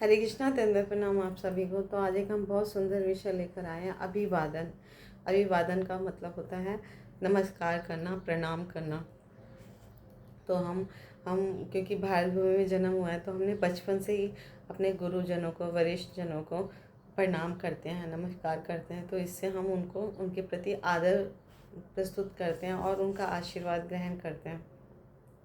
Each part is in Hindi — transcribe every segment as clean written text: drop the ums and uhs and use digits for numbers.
हरे कृष्णा तेंदुआ प्रणाम आप सभी को। तो आज एक हम बहुत सुंदर विषय लेकर आए हैं, अभिवादन। अभिवादन का मतलब होता है नमस्कार करना, प्रणाम करना। तो हम क्योंकि भारत भूमि में जन्म हुआ है, तो हमने बचपन से ही अपने गुरुजनों को, वरिष्ठ जनों को प्रणाम करते हैं, नमस्कार करते हैं। तो इससे हम उनको, उनके प्रति आदर प्रस्तुत करते हैं और उनका आशीर्वाद ग्रहण करते हैं।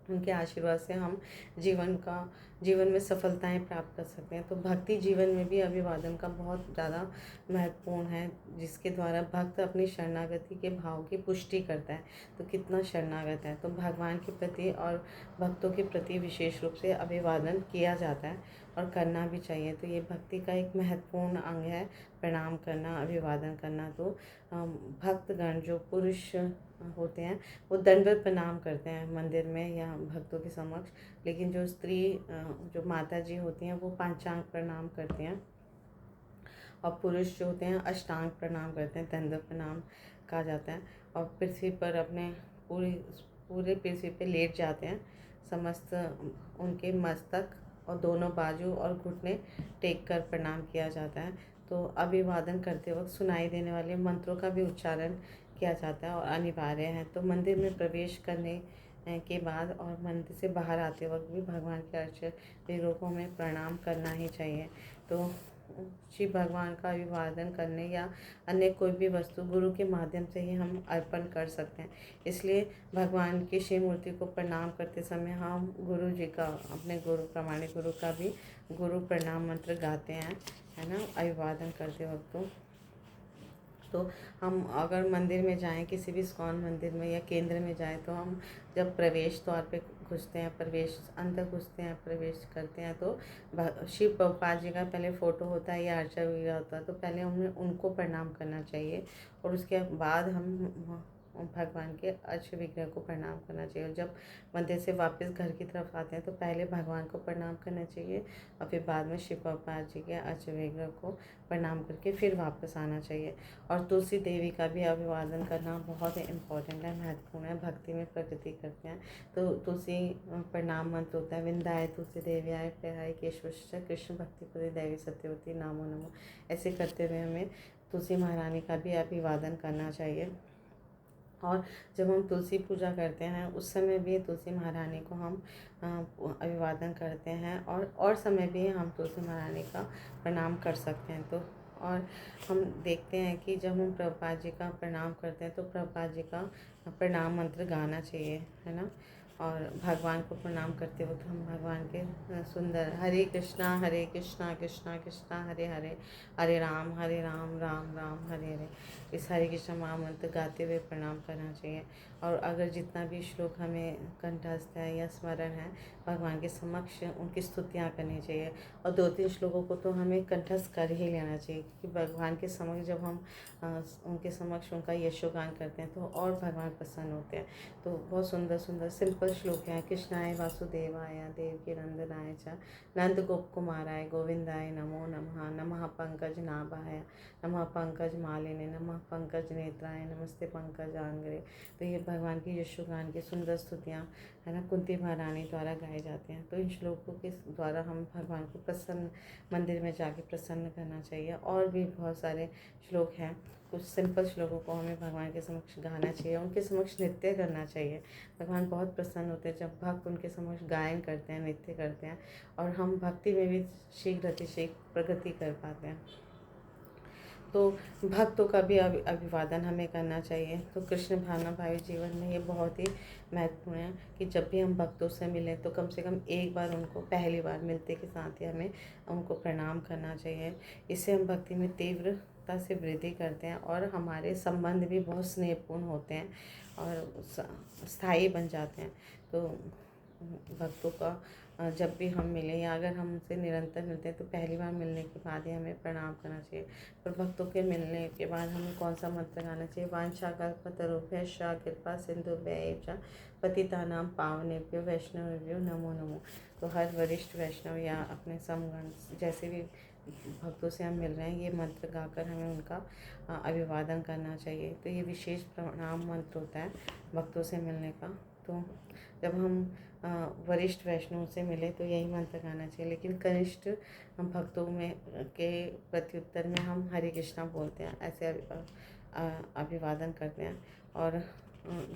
उनके आशीर्वाद से हम जीवन में सफलताएं प्राप्त कर सकते हैं। तो भक्ति जीवन में भी अभिवादन का बहुत ज़्यादा महत्वपूर्ण है, जिसके द्वारा भक्त अपनी शरणागति के भाव की पुष्टि करता है। तो कितना शरणागत है, तो भगवान के प्रति और भक्तों के प्रति विशेष रूप से अभिवादन किया जाता है और करना भी चाहिए। तो ये भक्ति का एक महत्वपूर्ण अंग है, प्रणाम करना, अभिवादन करना। तो भक्तगण जो पुरुष होते हैं वो दंडवत प्रणाम करते हैं मंदिर में या भक्तों के समक्ष, लेकिन जो स्त्री, जो माता जी होती हैं, वो पंचांग प्रणाम करते हैं और पुरुष जो होते हैं अष्टांग प्रणाम करते हैं, दंडवत प्रणाम कहा जाता है। और पृथ्वी पर अपने पूरे पृथ्वी पे लेट जाते हैं, समस्त उनके मस्तक और दोनों बाजू और घुटने टेक कर प्रणाम किया जाता है। तो अभिवादन करते वक्त सुनाई देने वाले मंत्रों का भी उच्चारण किया जाता है और अनिवार्य है। तो मंदिर में प्रवेश करने के बाद और मंदिर से बाहर आते वक्त भी भगवान के अर्चक रूपों में प्रणाम करना ही चाहिए। तो शिव भगवान का अभिवादन करने या अन्य कोई भी वस्तु गुरु के माध्यम से ही हम अर्पण कर सकते हैं। इसलिए भगवान की शिव मूर्ति को प्रणाम करते समय हम गुरु जी का, अपने गुरु, प्रामाणिक गुरु का भी गुरु प्रणाम मंत्र गाते हैं, है ना, अभिवादन करते वक्त। तो हम अगर मंदिर में जाएं, किसी भी इस्कॉन मंदिर में या केंद्र में जाएं, तो हम जब प्रवेश द्वार पे घुसते हैं, प्रवेश अंदर घुसते हैं, प्रवेश करते हैं, तो शिव प्रभुपाद जी का पहले फ़ोटो होता है या अर्चा वगैरह होता है, तो पहले हमें उनको प्रणाम करना चाहिए और उसके बाद हम भगवान के अर्च विग्रह को प्रणाम करना चाहिए। और जब मंदिर से वापस घर की तरफ आते हैं तो पहले भगवान को प्रणाम करना चाहिए और फिर बाद में शिव प्रभुपाद जी के अर्च विग्रह को प्रणाम करके फिर वापस आना चाहिए। और तुलसी देवी का भी अभिवादन करना बहुत इम्पोर्टेंट है, महत्वपूर्ण है, भक्ति में प्रगति करते हैं। तो तुलसी प्रणाम मंत्र होता है, विंदाय तुलसी देव्याय प्रियाय केशवश्च कृष्ण भक्ति पदे दैवी सत्यवती नामो नमो। ऐसे करते हुए हमें तुलसी महारानी का भी अभिवादन करना चाहिए। और जब हम तुलसी पूजा करते हैं उस समय भी तुलसी महारानी को हम अभिवादन करते हैं और समय भी हम तुलसी महारानी का प्रणाम कर सकते हैं। तो और हम देखते हैं कि जब हम प्रभुपाद जी का प्रणाम करते हैं तो प्रभुपाद जी का प्रणाम मंत्र गाना चाहिए, है ना। और भगवान को प्रणाम करते वक्त हम भगवान के सुंदर हरे कृष्णा कृष्णा कृष्णा हरे हरे, हरे राम राम राम हरे हरे, इस हरे कृष्ण महामंत्र गाते हुए प्रणाम करना चाहिए। और अगर जितना भी श्लोक हमें कंठस्थ है या स्मरण है, भगवान के समक्ष उनकी स्तुतियाँ करनी चाहिए। और 2-3 श्लोकों को तो हमें कंठस्थ कर ही लेना चाहिए, क्योंकि भगवान के समक्ष जब हम उनके समक्ष उनका यशोगान करते हैं तो और भगवान प्रसन्न होते हैं। तो बहुत सुंदर सुंदर सिंपल श्लोक हैं। कृष्णाय वासुदेवाय देवकी नंदनाय च नंद गोप कुमाराय गोविंदाय नमो नमः, नमः पंकज नाभाय, नमः पंकज मालिनी, नमः पंकज नेत्राय, नमस्ते पंकज आंग्रे। तो ये भगवान की यशोगान की सुंदर स्तुतियाँ, है ना, कुंती महारानी द्वारा गाए जाते हैं। तो इन श्लोकों के द्वारा हम भगवान को प्रसन्न, मंदिर में जाके प्रसन्न करना चाहिए। और भी बहुत सारे श्लोक हैं, कुछ सिंपल श्लोकों को हमें भगवान के समक्ष गाना चाहिए, उनके समक्ष नृत्य करना चाहिए। भगवान बहुत प्रसन्न होते हैं जब भक्त उनके समक्ष गायन करते हैं, नृत्य करते हैं, और हम भक्ति में भी शीघ्र अतिशीघ्र प्रगति कर पाते हैं। तो भक्तों का भी अभिवादन हमें करना चाहिए। तो कृष्ण भावना भावी जीवन में ये बहुत ही महत्वपूर्ण है कि जब भी हम भक्तों से मिलें तो कम से कम एक बार उनको, पहली बार मिलते के साथ ही हमें उनको प्रणाम करना चाहिए। इससे हम भक्ति में तीव्रता से वृद्धि करते हैं और हमारे संबंध भी बहुत स्नेहपूर्ण होते हैं और स्थायी बन जाते हैं। तो भक्तों का जब भी हम मिलें या अगर हम उनसे निरंतर मिलते हैं तो पहली बार मिलने के बाद ही हमें प्रणाम करना चाहिए। पर भक्तों के मिलने के बाद हमें कौन सा मंत्र गाना चाहिए? वांछाकल्पतरुभ्यश्च कृपा सिंधुभ्यैव च पतितानां पावनेभ्यो वैष्णवेभ्यो नमो नमो। तो हर वरिष्ठ वैष्णव या अपने समगण जैसे भी भक्तों से हम मिल रहे हैं, ये मंत्र गाकर हमें उनका अभिवादन करना चाहिए। तो ये विशेष प्रणाम मंत्र होता है भक्तों से मिलने का। तो जब हम वरिष्ठ वैष्णव से मिले तो यही मंत्र गाना चाहिए, लेकिन कनिष्ठ हम भक्तों में के प्रत्युत्तर में हम हरे कृष्णा बोलते हैं, ऐसे अभिवादन करते हैं। और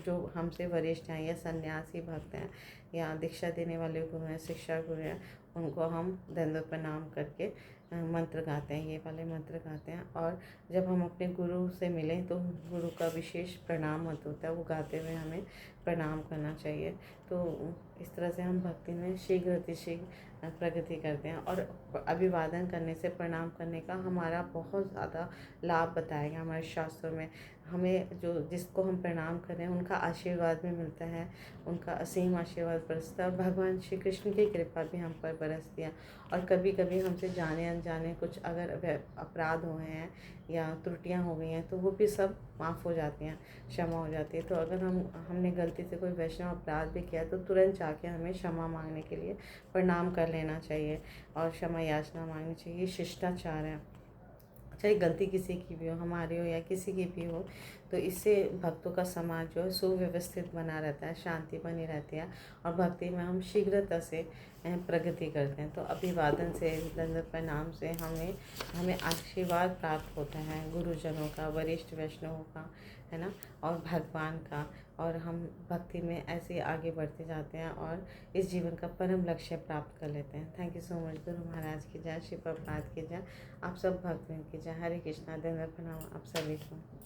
जो हमसे वरिष्ठ हैं या सन्यासी भक्त हैं या दीक्षा देने वाले गुरु हैं, शिक्षा गुरु हैं, उनको हम दंडवत प्रणाम करके मंत्र गाते हैं, ये वाले मंत्र गाते हैं। और जब हम अपने गुरु से मिलें तो गुरु का विशेष प्रणाम मंत्र होता है, वो गाते हुए हमें प्रणाम करना चाहिए। तो इस तरह से हम भक्ति में शीघ्र अतिशीघ्र प्रगति करते हैं। और अभिवादन करने से, प्रणाम करने का हमारा बहुत ज़्यादा लाभ बताया गया हमारे शास्त्रों में। हमें जो जिसको हम प्रणाम कर रहे हैं उनका आशीर्वाद भी मिलता है, उनका असीम आशीर्वाद बरसता है, और भगवान श्री कृष्ण की कृपा भी हम पर बरसती है। और कभी कभी हमसे जाने अनजाने कुछ अगर अपराध हुए हैं या त्रुटियां हो गई हैं तो वो भी सब माफ़ हो जाती हैं, क्षमा हो जाती है। तो अगर हमने गलती से कोई वैष्णव अपराध भी किया तो तुरंत जाके हमें क्षमा मांगने के लिए प्रणाम कर लेना चाहिए और क्षमा याचना मांगनी चाहिए। ये शिष्टाचार है, चाहे गलती किसी की भी हो, हमारी हो या किसी की भी हो। तो इससे भक्तों का समाज जो है सुव्यवस्थित बना रहता है, शांति बनी रहती है, और भक्ति में हम शीघ्रता से प्रगति करते हैं। तो अभिवादन से, दंडवत प्रणाम से हमें आशीर्वाद प्राप्त होता है गुरुजनों का, वरिष्ठ वैष्णवों का, है ना, और भगवान का। और हम भक्ति में ऐसे आगे बढ़ते जाते हैं और इस जीवन का परम लक्ष्य प्राप्त कर लेते हैं। Thank you so much. Guru Maharaj की जय, श्री प्रभुपाद की जय, आप सब भक्तों की जय। हरे कृष्णा। दंडवत प्रणाम आप सभी को।